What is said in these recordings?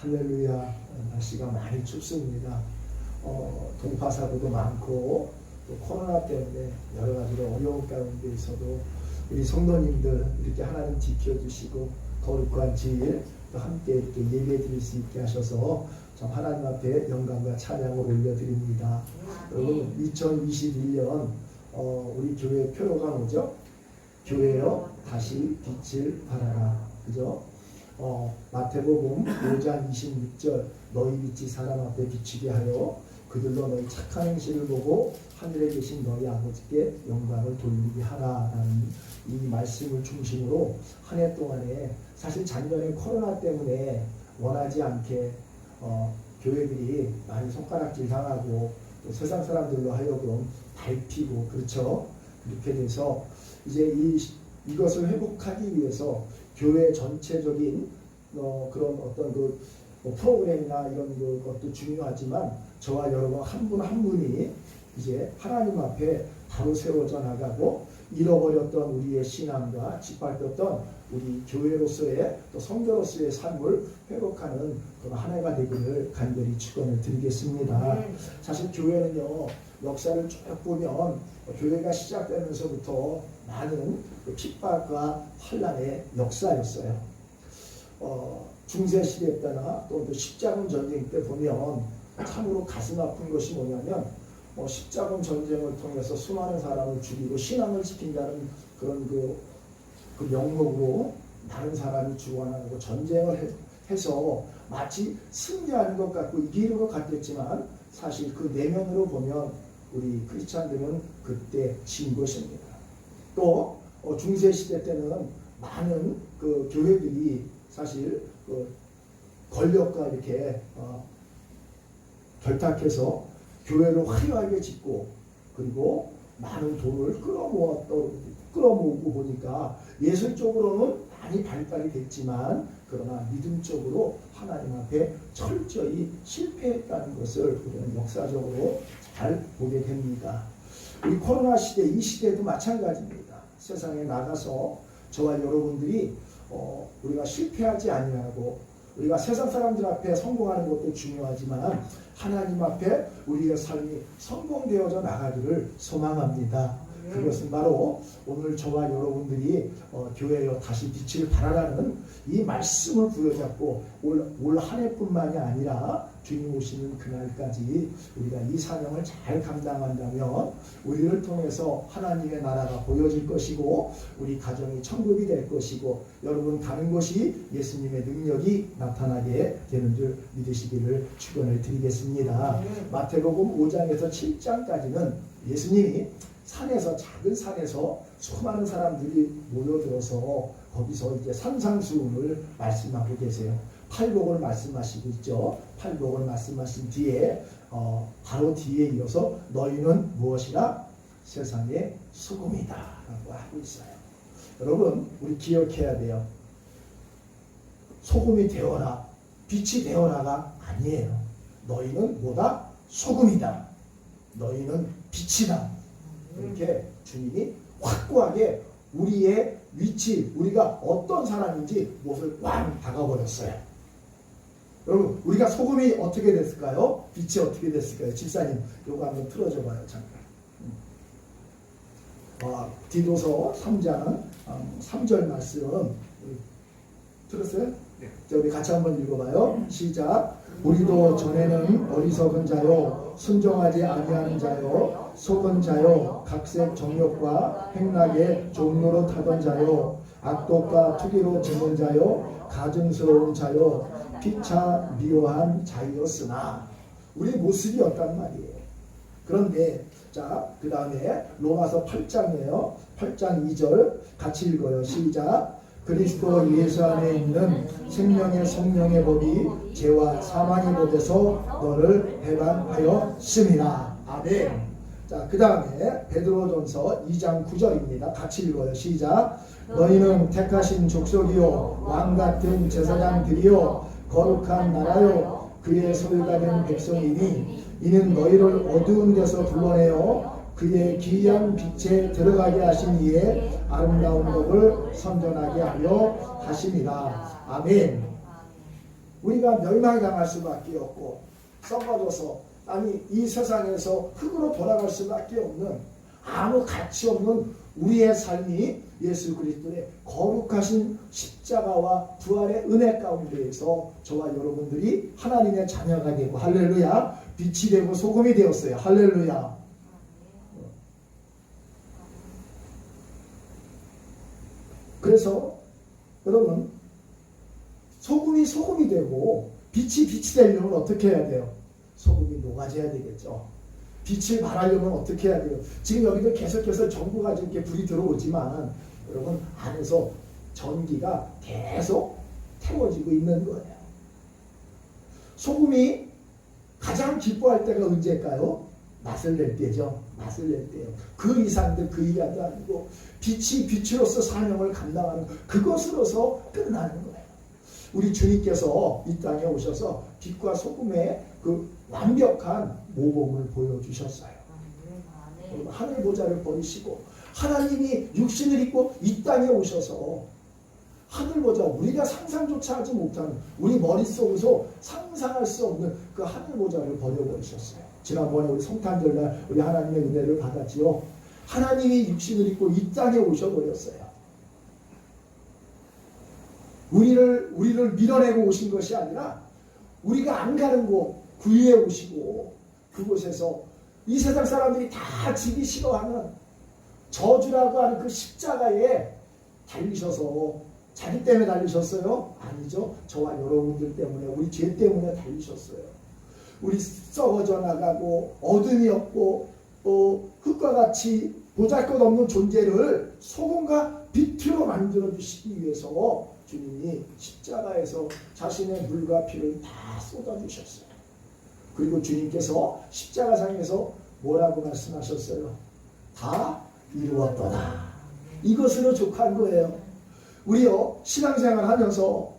할렐루야. 날씨가 많이 춥습니다. 동파 사고도 많고 또 코로나 때문에 여러 가지로 어려운 가운데 있어도 우리 성도님들 이렇게 하나님 지켜주시고 거룩한 주일 또 함께 이렇게 예배 드릴 수 있게 하셔서 참 하나님 앞에 영광과 찬양을 올려드립니다. 여러분 2021년 우리 교회 표어가 뭐죠? 교회여 다시 빛을 발하라. 그죠? 마태복음 5장 26절 너희 빛이 사람 앞에 비추게 하여 그들로 너희 착한 행실을 보고 하늘에 계신 너희 아버지께 영광을 돌리게 하라라는 이 말씀을 중심으로 한 해 동안에 사실 작년에 코로나 때문에 원하지 않게 교회들이 많이 손가락질 당하고 또 세상 사람들로 하여금 밟히고 그렇죠. 그렇게 돼서 이제 이것을 회복하기 위해서 교회 전체적인 그런 어떤 프로그램이나 이런 것도 중요하지만 저와 여러분 한 분 한 분이 이제 하나님 앞에 바로 세워져 나가고 잃어버렸던 우리의 신앙과 짓밟혔던 우리 교회로서의 또 성도로서의 삶을 회복하는 그런 한 해가 되기를 간절히 축원을 드리겠습니다. 사실 교회는요 역사를 쭉 보면 교회가 시작되면서부터 많은 핍박과 환난의 역사였어요. 중세시대 때나 또 십자군 전쟁 때 보면 참으로 가슴 아픈 것이 뭐냐면 십자군 전쟁을 통해서 수많은 사람을 죽이고 신앙을 지킨다는 그런 그 명목으로 많은 사람이 죽어나가고 전쟁을 해서 마치 승리하는 것 같고 이기는 것 같았지만 사실 그 내면으로 보면 우리 크리스찬들은 그때 진 것입니다. 또 중세시대 때는 많은 그 교회들이 사실 그 권력과 이렇게 결탁해서 교회를 화려하게 짓고 그리고 많은 돈을 끌어모으고 보니까 예술적으로는 많이 발달이 됐지만 그러나 믿음적으로 하나님 앞에 철저히 실패했다는 것을 우리는 역사적으로 잘 보게 됩니다. 우리 코로나 시대 이 시대도 마찬가지입니다. 세상에 나가서 저와 여러분들이 우리가 실패하지 아니하고 우리가 세상 사람들 앞에 성공하는 것도 중요하지만 하나님 앞에 우리의 삶이 성공되어져 나가기를 소망합니다. 그것은 바로 오늘 저와 여러분들이 교회여 다시 빛을 발하라는 이 말씀을 부여잡고 올 한 해뿐만이 아니라 주님 오시는 그날까지 우리가 이 사명을 잘 감당한다면 우리를 통해서 하나님의 나라가 보여질 것이고 우리 가정이 천국이 될 것이고 여러분 가는 곳이 예수님의 능력이 나타나게 되는 줄 믿으시기를 축원을 드리겠습니다. 마태복음 5장에서 7장까지는 예수님이 산에서 작은 산에서 수많은 사람들이 모여들어서 거기서 이제 산상수훈을 말씀하고 계세요. 팔복을 말씀하시고 있죠. 팔복을 말씀하신 뒤에 바로 뒤에 이어서 너희는 무엇이라? 세상의 소금이다 라고 하고 있어요. 여러분 우리 기억해야 돼요. 소금이 되어라 빛이 되어라가 아니에요. 너희는 뭐다? 소금이다. 너희는 빛이다. 이렇게 주님이 확고하게 우리의 위치, 우리가 어떤 사람인지 못을 꽝 박아버렸어요. 여러분, 우리가 소금이 어떻게 됐을까요? 빛이 어떻게 됐을까요? 집사님, 요거 한번 틀어줘봐요, 잠깐. 디도서 3장 3절 말씀 들었어요? 네. 자, 우리 같이 한번 읽어봐요. 시작. 우리도 전에는 어리석은 자요 순종하지 아니하는 자요 속은 자요 각색 정욕과 행락의 종로로 타던 자요 악독과 투기로 지는 자요 가증스러운 자요 피차 미워한 자였으나 우리 모습이 어떤 말이에요. 그런데 자, 그 다음에 로마서 8장이에요. 8장 2절 같이 읽어요. 시작. 그리스도 예수 안에 있는 생명의 성령의 법이 죄와 사망의 법에서 너를 해방하였음이라. 아멘. 자, 그 다음에 베드로전서 2장 9절입니다. 같이 읽어요. 시작. 너희는 택하신 족속이요 왕같은 제사장들이요 거룩한 나라요 그의 소유가 된 백성이니 이는 너희를 어두운 데서 불러내어 그의 기이한 빛에 들어가게 하신 이의 아름다운 법을 선전하게 하려 하심이라. 아멘. 우리가 멸망당할 수밖에 없고 썩어져서 아니 이 세상에서 흙으로 돌아갈 수밖에 없는 아무 가치 없는 우리의 삶이 예수 그리스도의 거룩하신 십자가와 부활의 은혜 가운데에서 저와 여러분들이 하나님의 자녀가 되고 할렐루야 빛이 되고 소금이 되었어요. 할렐루야. 그래서 여러분 소금이 되고 빛이 되려면 어떻게 해야 돼요? 소금이 녹아져야 되겠죠. 빛을 발하려면 어떻게 해야 돼요? 지금 여기도 계속해서 전구가 이렇게 불이 들어오지만 여러분 안에서 전기가 계속 태워지고 있는 거예요. 소금이 가장 기뻐할 때가 언제일까요? 맛을 낼 때죠. 맛을 낼 때요. 그 이상도 그 이하도 아니고 빛이 빛으로서 사명을 감당하는 그것으로서 끝나는 거예요. 우리 주님께서 이 땅에 오셔서 빛과 소금의 그 완벽한 모범을 보여주셨어요. 하늘 보좌를 버리시고 하나님이 육신을 입고 이 땅에 오셔서 하늘 보좌 우리가 상상조차 하지 못하는 우리 머릿속에서 상상할 수 없는 그 하늘 보좌를 버려버리셨어요. 지난번에 우리 성탄절날 우리 하나님의 은혜를 받았지요. 하나님이 육신을 입고 이 땅에 오셔버렸어요. 우리를 밀어내고 오신 것이 아니라 우리가 안 가는 곳 구유에 오시고 그곳에서 이 세상 사람들이 다 지기 싫어하는 저주라고 하는 그 십자가에 달리셔서 자기 때문에 달리셨어요? 아니죠. 저와 여러분들 때문에 우리 죄 때문에 달리셨어요. 우리 썩어져 나가고 어둠이 없고 흙과 같이 보잘것없는 존재를 소금과 빛으로 만들어주시기 위해서 주님이 십자가에서 자신의 물과 피를 다 쏟아주셨어요. 그리고 주님께서 십자가상에서 뭐라고 말씀하셨어요? 다 이루었도다. 이것으로 족한 거예요. 우리요 신앙생활 하면서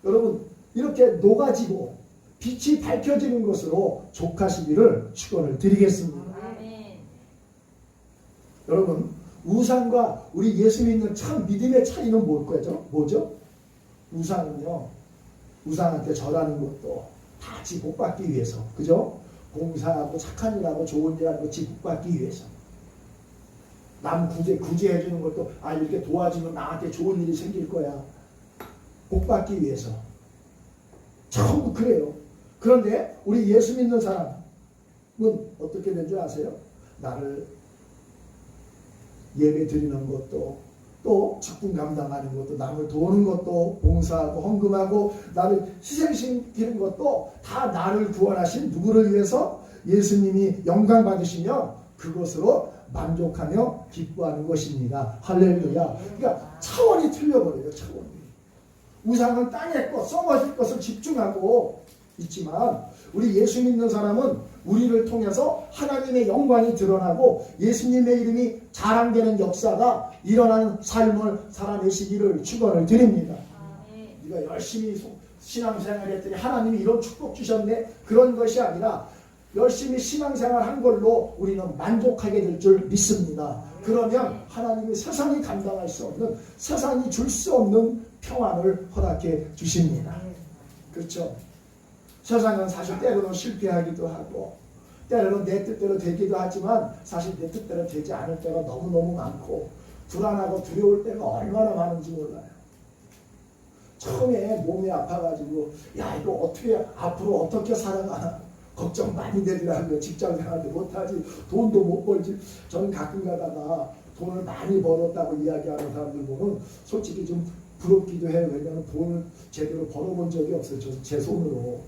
여러분 이렇게 녹아지고 빛이 밝혀지는 것으로 족하시기를 축원을 드리겠습니다. 여러분 우상과 우리 예수 믿는 참 믿음의 차이는 뭐죠? 우상은요 우상한테 절하는 것도 다 지 복받기 위해서 그죠? 봉사하고 착한 일하고 좋은 일하고 지 복받기 위해서 남 구제해 주는 것도 이렇게 도와주면 나한테 좋은 일이 생길 거야 복받기 위해서 전부 그래요. 그런데 우리 예수 믿는 사람은 어떻게 된 줄 아세요? 나를 예배 드리는 것도 또 직분 감당하는 것도 남을 도우는 것도 봉사하고 헌금하고 나를 희생시키는 것도 다 나를 구원하신 누구를 위해서 예수님이 영광 받으시며 그것으로 만족하며 기뻐하는 것입니다. 할렐루야. 그러니까 차원이 틀려버려요. 차원이. 우상은 땅의 것, 썩어질 것을 집중하고 있지만 우리 예수 믿는 사람은 우리를 통해서 하나님의 영광이 드러나고 예수님의 이름이 자랑되는 역사가 일어나는 삶을 살아내시기를 축원을 드립니다. 네가 열심히 신앙생활 했더니 하나님이 이런 축복 주셨네 그런 것이 아니라 열심히 신앙생활 한 걸로 우리는 만족하게 될 줄 믿습니다. 그러면 하나님이 세상이 감당할 수 없는 세상이 줄 수 없는 평안을 허락해 주십니다. 그렇죠? 세상은 사실 때로는 실패하기도 하고 때로는 내 뜻대로 되기도 하지만 사실 내 뜻대로 되지 않을 때가 너무너무 많고 불안하고 두려울 때가 얼마나 많은지 몰라요. 처음에 몸이 아파가지고 이거 어떻게 앞으로 어떻게 살아가나 걱정 많이 되더라고요. 직장생활도 못하지 돈도 못 벌지. 저는 가끔 가다가 돈을 많이 벌었다고 이야기하는 사람들 보면 솔직히 좀 부럽기도 해요. 왜냐하면 돈을 제대로 벌어본 적이 없어요. 제 손으로.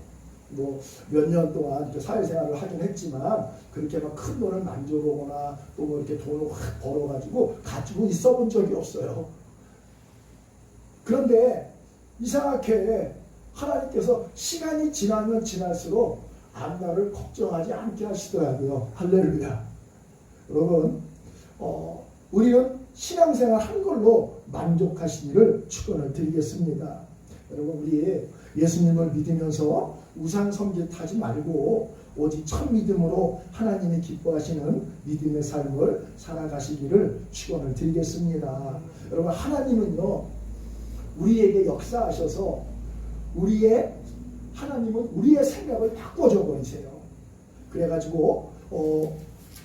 몇 년 동안 사회생활을 하긴 했지만 그렇게 막 큰 돈을 만져보거나 또 이렇게 돈을 확 벌어가지고 가지고 있어 본 적이 없어요. 그런데 이상하게 하나님께서 시간이 지나면 지날수록 나를 걱정하지 않게 하시더라고요. 할렐루야. 여러분 우리는 신앙생활 한 걸로 만족하시기를 축원을 드리겠습니다. 여러분 우리 예수님을 믿으면서 우상 섬깃하지 말고 오직 첫 믿음으로 하나님이 기뻐하시는 믿음의 삶을 살아가시기를 축원을 드리겠습니다. 여러분 하나님은요 우리에게 역사하셔서 우리의 하나님은 우리의 생각을 바꿔줘 버리세요. 그래가지고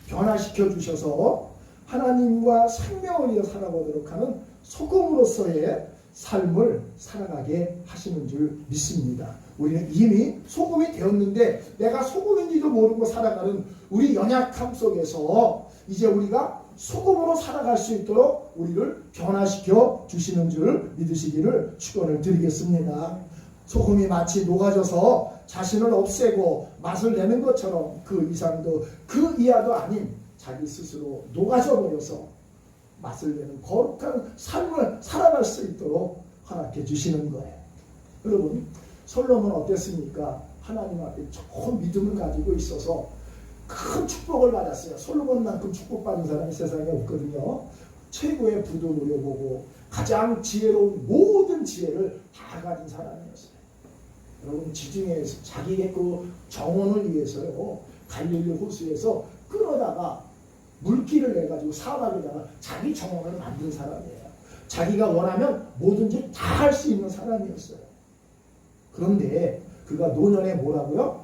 변화시켜 주셔서 하나님과 생명을 이어 살아보도록 하는 소금으로서의 삶을 살아가게 하시는 줄 믿습니다. 우리는 이미 소금이 되었는데 내가 소금인지도 모르고 살아가는 우리 연약함 속에서 이제 우리가 소금으로 살아갈 수 있도록 우리를 변화시켜 주시는 줄 믿으시기를 축원을 드리겠습니다. 소금이 마치 녹아져서 자신을 없애고 맛을 내는 것처럼 그 이상도 그 이하도 아닌 자기 스스로 녹아져 버려서 맛을 내는 거룩한 삶을 살아갈 수 있도록 허락해 주시는 거예요. 여러분, 솔로몬은 어땠습니까? 하나님 앞에 좋은 믿음을 가지고 있어서 큰 축복을 받았어요. 솔로몬만큼 축복받은 사람이 세상에 없거든요. 최고의 부도 누려보고 가장 지혜로운 모든 지혜를 다 가진 사람이었어요. 여러분, 지중해에서 자기의 그 정원을 위해서요, 갈릴리 호수에서 끌어다가 물길을 내가지고 사막에다가 자기 정원을 만든 사람이에요. 자기가 원하면 뭐든지 다 할 수 있는 사람이었어요. 그런데 그가 노년에 뭐라고요?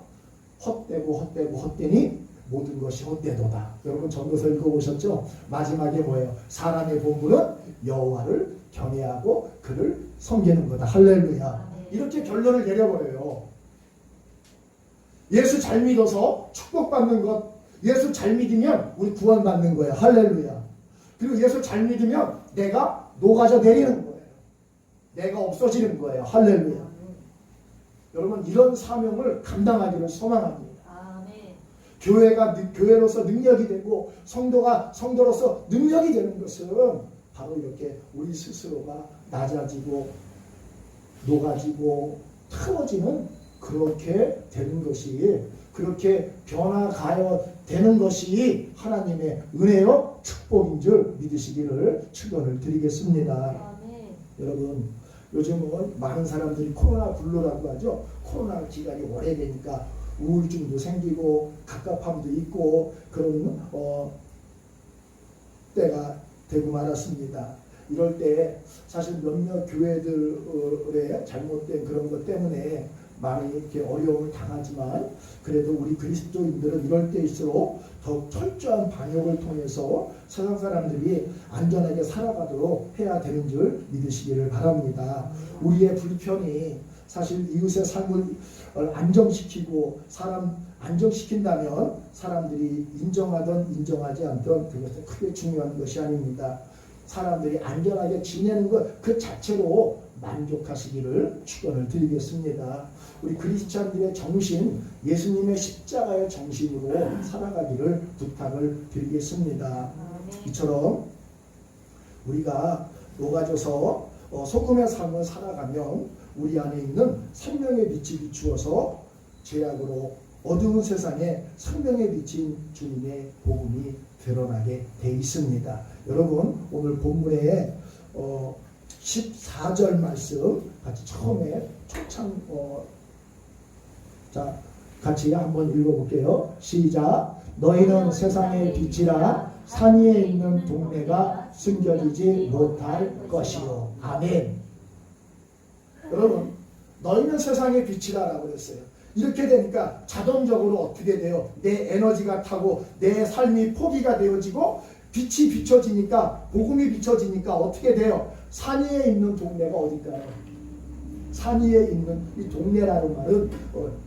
헛되니 모든 것이 헛되도다. 여러분 전도서 읽어보셨죠? 마지막에 뭐예요? 사람의 본분은 여호와를 경외하고 그를 섬기는 거다. 할렐루야. 이렇게 결론을 내려버려요. 예수 잘 믿어서 축복받는 것, 예수 잘 믿으면 우리 구원받는 거예요. 할렐루야. 그리고 예수 잘 믿으면 내가 녹아져 내리는 거예요. 내가 없어지는 거예요. 할렐루야. 여러분, 이런 사명을 감당하기를 소망합니다. 교회로서 능력이 되고 성도로서 능력이 되는 것은 바로 이렇게 우리 스스로가 낮아지고 녹아지고 틀어지는 그렇게 되는 것이, 그렇게 변화가야 되는 것이 하나님의 은혜요 축복인 줄 믿으시기를 축원을 드리겠습니다. 여러분, 요즘은 많은 사람들이 코로나 블루라고 하죠. 코로나 기간이 오래되니까 우울증도 생기고 갑갑함도 있고 그런 때가 되고 말았습니다. 이럴 때 사실 몇몇 교회들의 잘못된 그런 것 때문에 많이 이렇게 어려움을 당하지만, 그래도 우리 그리스도인들은 이럴 때일수록 더 철저한 방역을 통해서 세상 사람들이 안전하게 살아가도록 해야 되는 줄 믿으시기를 바랍니다. 우리의 불편이 사실 이웃의 삶을 안정시키고 안정시킨다면 사람들이 인정하든 인정하지 않든 그것은 크게 중요한 것이 아닙니다. 사람들이 안전하게 지내는 것 그 자체로 만족하시기를 축원을 드리겠습니다. 우리 그리스찬들의 정신, 예수님의 십자가의 정신으로 살아가기를 부탁을 드리겠습니다. 이처럼 우리가 녹아져서 소금의 삶을 살아가면 우리 안에 있는 생명의 빛이 비추어서 죄악으로 어두운 세상에 생명의 빛인 주님의 복음이 드러나게 돼 있습니다. 여러분, 오늘 본문에 14절 말씀 같이 처음에 초창 자 같이 한번 읽어볼게요. 시작. 너희는 세상의 빛이라 산 위에 있는 동네가 숨겨지지 못할 것이요. 아멘. 여러분, 너희는 세상의 빛이라라고 그랬어요. 이렇게 되니까 자동적으로 어떻게 돼요? 내 에너지가 타고 내 삶이 포기가 되어지고 빛이 비춰지니까, 복음이 비춰지니까 어떻게 돼요? 산 위에 있는 동네가 어딜까요? 산 위에 있는 이 동네라는 말은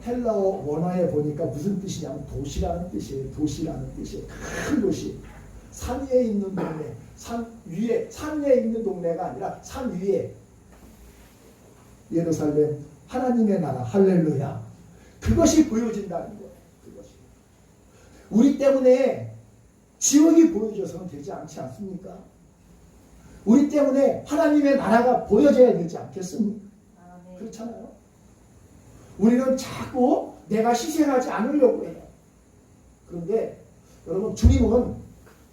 헬라어 원어에 보니까 무슨 뜻이냐면 도시라는 뜻이에요. 도시라는 뜻이에요. 큰 도시. 산 위에 있는 동네. 산 위에 있는 동네가 아니라 산 위에. 예루살렘, 하나님의 나라. 할렐루야. 그것이 보여진다는 거예요. 그것이. 우리 때문에 지옥이 보여져서는 되지 않지 않습니까? 우리 때문에 하나님의 나라가 보여져야 되지 않겠습니까? 그렇잖아요. 우리는 자꾸 내가 희생하지 않으려고 해요. 그런데 여러분,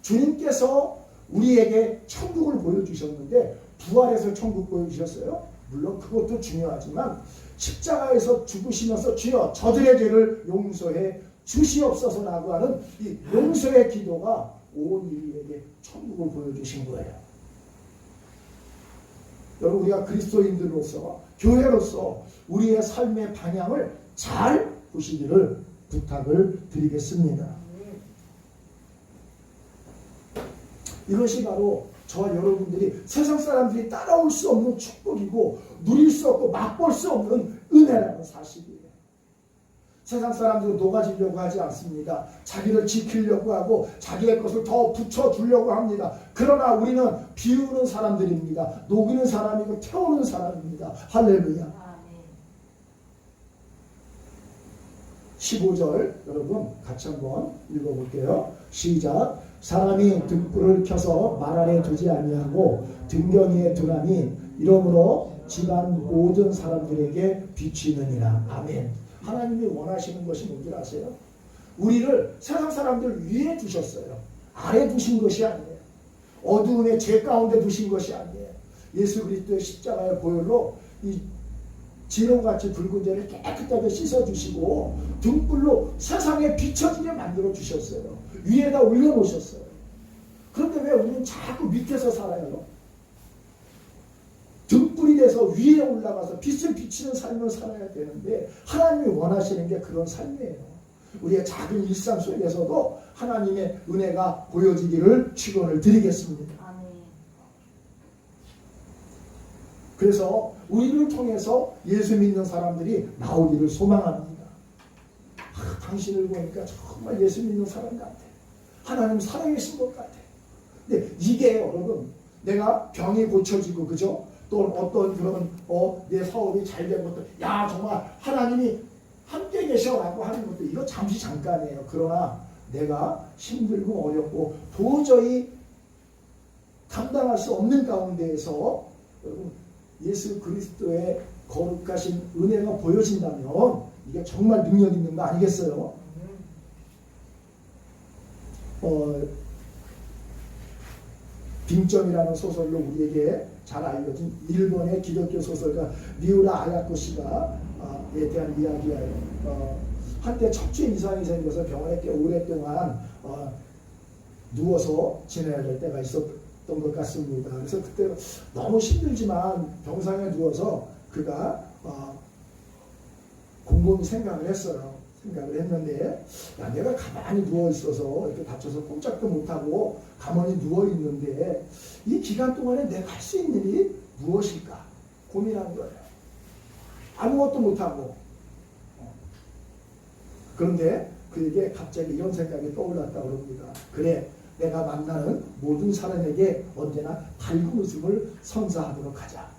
주님께서 우리에게 천국을 보여주셨는데 부활해서 천국 보여주셨어요. 물론 그것도 중요하지만 십자가에서 죽으시면서 주여 저들의 죄를 용서해 주시옵소서라고 하는 이 용서의 기도가 온 인류에게 천국을 보여주신 거예요. 여러분, 우리가 그리스도인들로서, 교회로서 우리의 삶의 방향을 잘 보시기를 부탁을 드리겠습니다. 이것이 바로 저와 여러분들이 세상 사람들이 따라올 수 없는 축복이고 누릴 수 없고 맛볼 수 없는 은혜라는 사실이에요. 세상 사람들은 녹아지려고 하지 않습니다. 자기를 지키려고 하고 자기의 것을 더 붙여주려고 합니다. 그러나 우리는 비우는 사람들입니다. 녹이는 사람이고 태우는 사람입니다. 할렐루야. 15절 여러분 같이 한번 읽어볼게요. 시작. 사람이 등불을 켜서 말 아래 두지 아니하고 등경이에 두나니 이러므로 집안 모든 사람들에게 비치느니라. 아멘. 하나님이 원하시는 것이 뭔지 아세요? 우리를 세상 사람들 위에 두셨어요. 아래 두신 것이 아니에요. 어두움의 죄 가운데 두신 것이 아니에요. 예수 그리스도의 십자가의 보혈로 이 진홍같이 붉은 죄를 깨끗하게 씻어주시고 등불로 세상에 비춰지게 만들어 주셨어요. 위에다 올려놓으셨어요. 그런데 왜 우리는 자꾸 밑에서 살아요? 등불이 돼서 위에 올라가서 빛을 비치는 삶을 살아야 되는데 하나님이 원하시는 게 그런 삶이에요. 우리의 작은 일상 속에서도 하나님의 은혜가 보여지기를 축원을 드리겠습니다. 그래서 우리를 통해서 예수 믿는 사람들이 나오기를 소망합니다. 당신을 보니까 정말 예수 믿는 사람 같아. 하나님 살아계신 것 같아. 근데 이게 여러분 내가 병이 고쳐지고 그죠? 또 어떤 그런 내 사업이 잘 된 것도 야 정말 하나님이 함께 계셔라고 하는 것도 이거 잠시 잠깐이에요. 그러나 내가 힘들고 어렵고 도저히 감당할 수 없는 가운데에서 여러분 예수 그리스도의 거룩하신 은혜가 보여진다면 이게 정말 능력 있는 거 아니겠어요? 빙점이라는 소설로 우리에게 잘 알려진 일본의 기독교 소설가 미우라 아야코 씨가 에 대한 이야기예요. 한때 척추 이상이 생겨서 병원에 꽤 오랫동안 누워서 지내야 될 때가 있었던 것 같습니다. 그래서 그때 너무 힘들지만 병상에 누워서 그가 곰곰이 생각을 했어요. 생각을 했는데 야 내가 가만히 누워있어서 이렇게 다쳐서 꼼짝도 못하고 가만히 누워있는데 이 기간 동안에 내가 할 수 있는 일이 무엇일까 고민한 거예요. 아무것도 못하고 그런데 그에게 갑자기 이런 생각이 떠올랐다고 합니다. 그래 내가 만나는 모든 사람에게 언제나 밝은 웃음을 선사하도록 하자.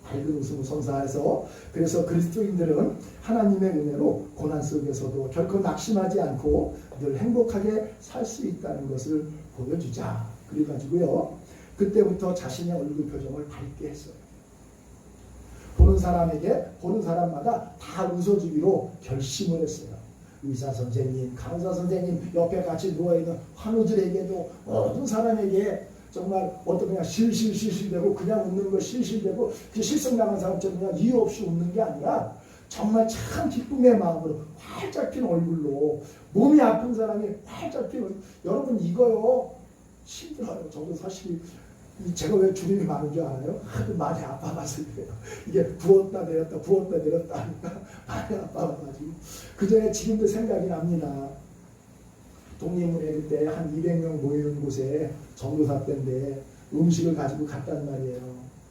밝은 웃음을 선사해서 그래서 그리스도인들은 하나님의 은혜로 고난 속에서도 결코 낙심하지 않고 늘 행복하게 살 수 있다는 것을 보여주자. 그래가지고요 그때부터 자신의 얼굴 표정을 밝게 했어요. 보는 사람마다 다 웃어주기로 결심을 했어요. 의사 선생님, 간호사 선생님, 옆에 같이 누워있는 환우들에게도 모든 사람에게 정말 어떤 그냥 실실실실대고 그냥 웃는 거 실실대고 그 실성 나간 사람처럼 그냥 이유 없이 웃는 게 아니라 정말 참 기쁨의 마음으로 활짝 핀 얼굴로 몸이 아픈 사람이 활짝 핀 얼굴. 여러분 이거요 힘들어요. 저도 사실 제가 왜 주름이 많은 줄 알아요? 하도 많이 아파가지고 그래요. 이게 부었다 내렸다 부었다 내렸다 하니까 많이 아파가지고 그 전에 지금도 생각이 납니다. 독립문예 그때 한 200명 모이는 곳에 전도사 때인데 음식을 가지고 갔단 말이에요.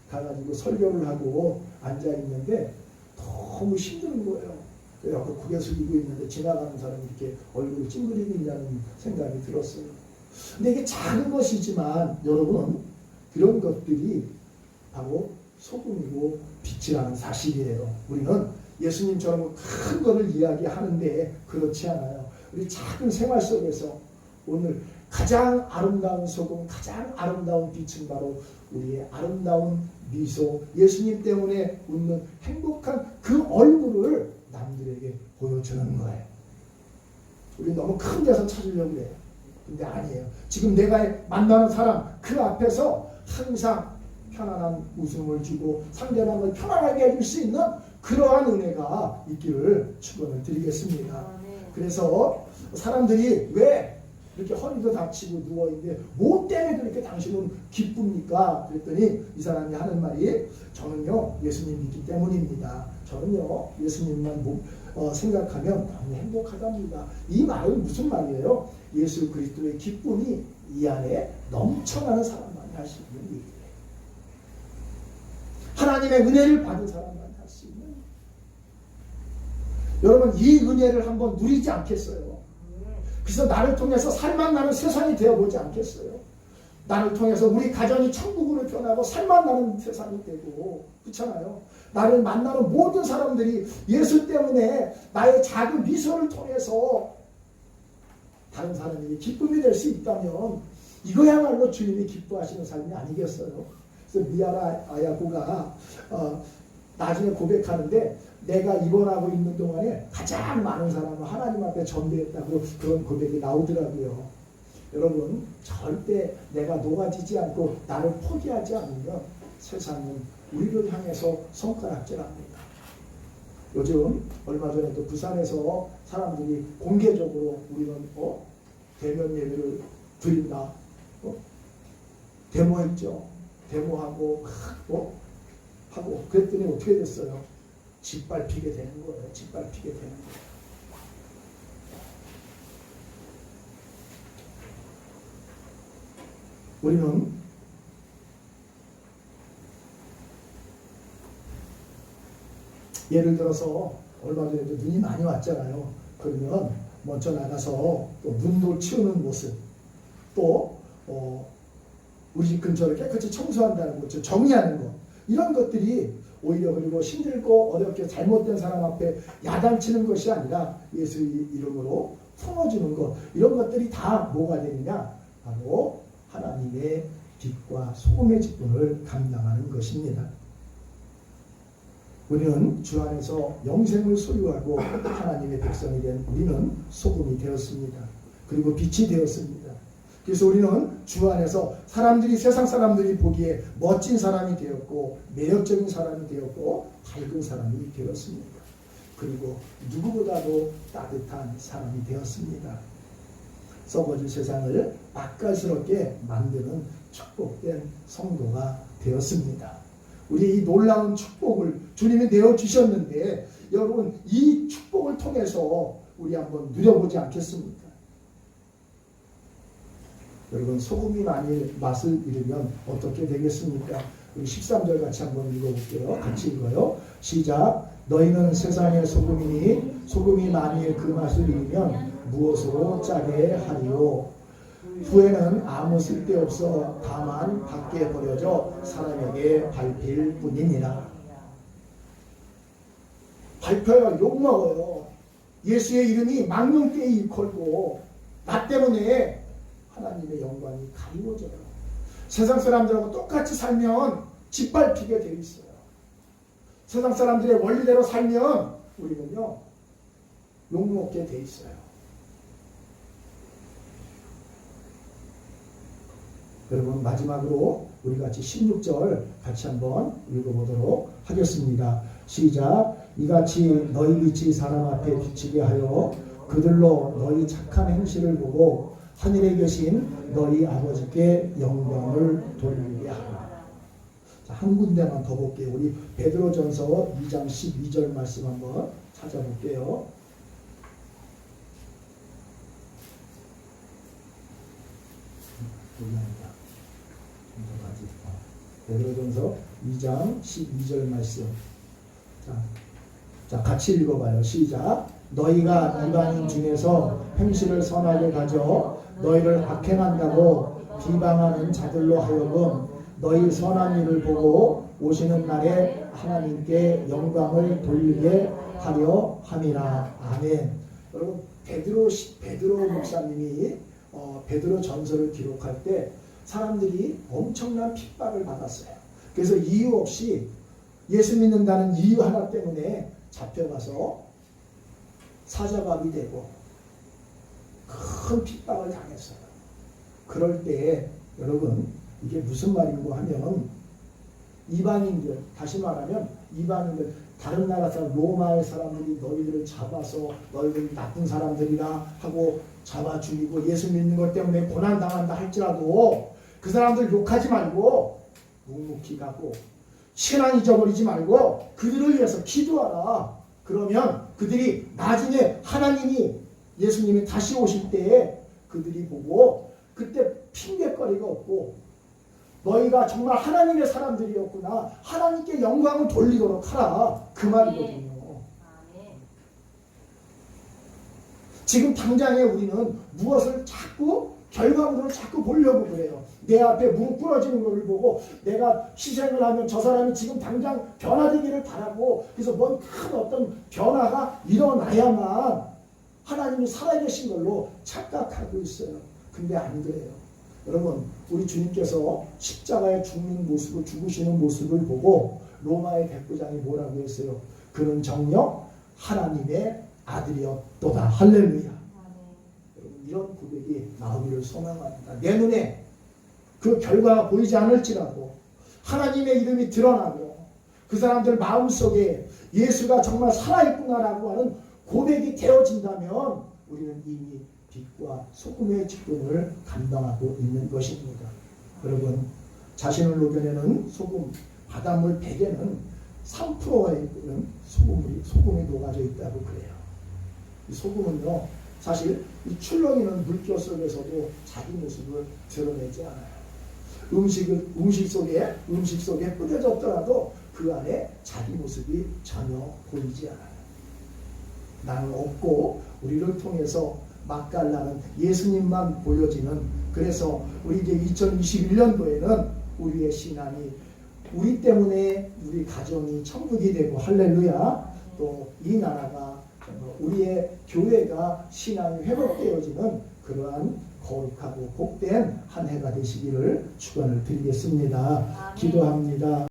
가가지고 설교를 하고 앉아있는데 너무 힘든 거예요. 그래서 고개 숙이고 있는데 지나가는 사람이 이렇게 얼굴을 찡그리고 있다는 생각이 들었어요. 근데 이게 작은 것이지만 여러분 그런 것들이 바로 소금이고 빛이라는 사실이에요. 우리는 예수님처럼 큰 것을 이야기하는데 그렇지 않아요. 우리 작은 생활 속에서 오늘 가장 아름다운 소금, 가장 아름다운 빛은 바로 우리의 아름다운 미소, 예수님 때문에 웃는 행복한 그 얼굴을 남들에게 보여주는 거예요. 우리 너무 큰 데서 찾으려고 해요. 근데 아니에요. 지금 내가 만나는 사람 그 앞에서 항상 편안한 웃음을 주고 상대방을 편안하게 해줄 수 있는 그러한 은혜가 있기를 축원을 드리겠습니다. 그래서 사람들이 왜 이렇게 허리도 다치고 누워있는데 뭐 때문에 그렇게 당신은 기쁩니까? 그랬더니 이 사람이 하는 말이 저는요 예수님 믿기 때문입니다. 저는요 예수님만 생각하면 너무 행복하답니다. 이 말은 무슨 말이에요? 예수 그리스도의 기쁨이 이 안에 넘쳐나는 사람만이 할 수 있는 일이에요. 하나님의 은혜를 받은 사람만이 할 수 있는 일이에요. 여러분 이 은혜를 한번 누리지 않겠어요? 그래서 나를 통해서 살만 나는 세상이 되어보지 않겠어요? 나를 통해서 우리 가정이 천국으로 변하고 살만 나는 세상이 되고, 그렇잖아요. 나를 만나는 모든 사람들이 예수 때문에 나의 작은 미소를 통해서 다른 사람에게 기쁨이 될 수 있다면 이거야말로 주님이 기뻐하시는 삶이 아니겠어요? 그래서 미아라 아야고가 나중에 고백하는데, 내가 입원하고 있는 동안에 가장 많은 사람을 하나님 앞에 전도했다고 그런 고백이 나오더라고요. 여러분 절대 내가 녹아지지 않고 나를 포기하지 않으면 세상은 우리를 향해서 손가락질합니다. 요즘 얼마 전에도 부산에서 사람들이 공개적으로 우리는 대면 예배를 드린다 데모했죠. 데모하고 하고 그랬더니 어떻게 됐어요? 짓밟히게 되는 거예요. 짓밟히게 되는 거예요. 우리는 예를 들어서 얼마 전에도 눈이 많이 왔잖아요. 그러면 먼저 나가서 또 눈도 치우는 모습, 또 우리 집 근처를 깨끗이 청소한다는 것, 정리하는 것, 이런 것들이 오히려 그리고 힘들고 어렵게 잘못된 사람 앞에 야단치는 것이 아니라 예수 이름으로 품어주는 것, 이런 것들이 다 뭐가 되느냐? 바로 하나님의 빛과 소금의 직분을 감당하는 것입니다. 우리는 주 안에서 영생을 소유하고 하나님의 백성이 된 우리는 소금이 되었습니다. 그리고 빛이 되었습니다. 그래서 우리는 주 안에서 세상 사람들이 보기에 멋진 사람이 되었고 매력적인 사람이 되었고 밝은 사람이 되었습니다. 그리고 누구보다도 따뜻한 사람이 되었습니다. 썩어질 세상을 맛깔스럽게 만드는 축복된 성도가 되었습니다. 우리 이 놀라운 축복을 주님이 내어주셨는데, 여러분 이 축복을 통해서 우리 한번 누려보지 않겠습니까? 여러분 소금이 만일 맛을 잃으면 어떻게 되겠습니까? 우리 13절 같이 한번 읽어볼게요. 같이 읽어요. 시작. 너희는 세상의 소금이니 소금이 만일 그 맛을 잃으면 무엇으로 짜게 하리요? 후에는 아무 쓸데없어 다만 밖에 버려져 사람에게 밟힐 뿐이니라. 밟혀요. 욕먹어요. 예수의 이름이 망령되이 일컬고 나 때문에 하나님의 영광이 가리워져요. 세상 사람들하고 똑같이 살면 짓밟히게 되어 있어요. 세상 사람들의 원리대로 살면 우리는요 욕먹게 되어 있어요. 여러분 마지막으로 우리 같이 16절 같이 한번 읽어보도록 하겠습니다. 시작. 이같이 너희 빛이 사람 앞에 비치게 하여 그들로 너희 착한 행실을 보고 하늘에 계신 너희 아버지께 영광을 돌리게 하라. 자, 한 군데만 더 볼게요. 우리 베드로전서 2장 12절 말씀 한번 찾아볼게요. 베드로전서 2장 12절 말씀. 자, 같이 읽어봐요. 시작. 너희가 이방인 중에서 행실을 선하게 가져 너희를 악행한다고 비방하는 자들로 하여금 너희 선한 일을 보고 오시는 날에 하나님께 영광을 돌리게 하려 함이라. 아멘. 여러분 베드로 목사님이 베드로 전서를 기록할 때 사람들이 엄청난 핍박을 받았어요. 그래서 이유 없이 예수 믿는다는 이유 하나 때문에 잡혀가서 사자밥이 되고 큰 핍박을 당했어요. 그럴 때 여러분 이게 무슨 말인고 하면 이방인들, 다시 말하면 이방인들, 다른 나라 사람, 로마의 사람들이 너희들을 잡아서 너희들 나쁜 사람들이라 하고 잡아 죽이고 예수 믿는 것 때문에 고난당한다 할지라도 그 사람들 욕하지 말고 묵묵히 가고 신앙 잊어버리지 말고 그들을 위해서 기도하라. 그러면 그들이 나중에 하나님이 예수님이 다시 오실 때에 그들이 보고 그때 핑계거리가 없고 너희가 정말 하나님의 사람들이었구나. 하나님께 영광을 돌리도록 하라. 그 말이거든요. 지금 당장에 우리는 무엇을 자꾸 결과물을 자꾸 보려고 그래요. 내 앞에 무릎 꿇어지는 것을 보고 내가 희생을 하면 저 사람이 지금 당장 변화되기를 바라고 그래서 뭔 큰 어떤 변화가 일어나야만 하나님이 살아계신 걸로 착각하고 있어요. 근데 안 그래요. 여러분 우리 주님께서 십자가에 죽는 모습을 죽으시는 모습을 보고 로마의 백부장이 뭐라고 했어요? 그는 정녕 하나님의 아들이었도다. 할렐루야. 여러분 이런 고백이 나오기를 소망합니다. 내 눈에 그 결과가 보이지 않을지라도 하나님의 이름이 드러나고 그 사람들 마음속에 예수가 정말 살아있구나라고 하는 고백이 되어진다면 우리는 이미 빛과 소금의 직분을 감당하고 있는 것입니다. 여러분 자신을 녹여내는 소금 바닷물 100에는 3%가 있는 소금이 녹아져 있다고 그래요. 이 소금은요 사실 이 출렁이는 물결 속에서도 자기 모습을 드러내지 않아요. 음식 속에 뿌려졌더라도 그 안에 자기 모습이 전혀 보이지 않아요. 나는 없고 우리를 통해서 맛깔나는 예수님만 보여지는 그래서 우리 이제 2021년도에는 우리의 신앙이 우리 때문에 우리 가정이 천국이 되고 할렐루야 또 이 나라가 우리의 교회가 신앙이 회복되어지는 그러한 거룩하고 복된 한 해가 되시기를 축원을 드리겠습니다. 기도합니다.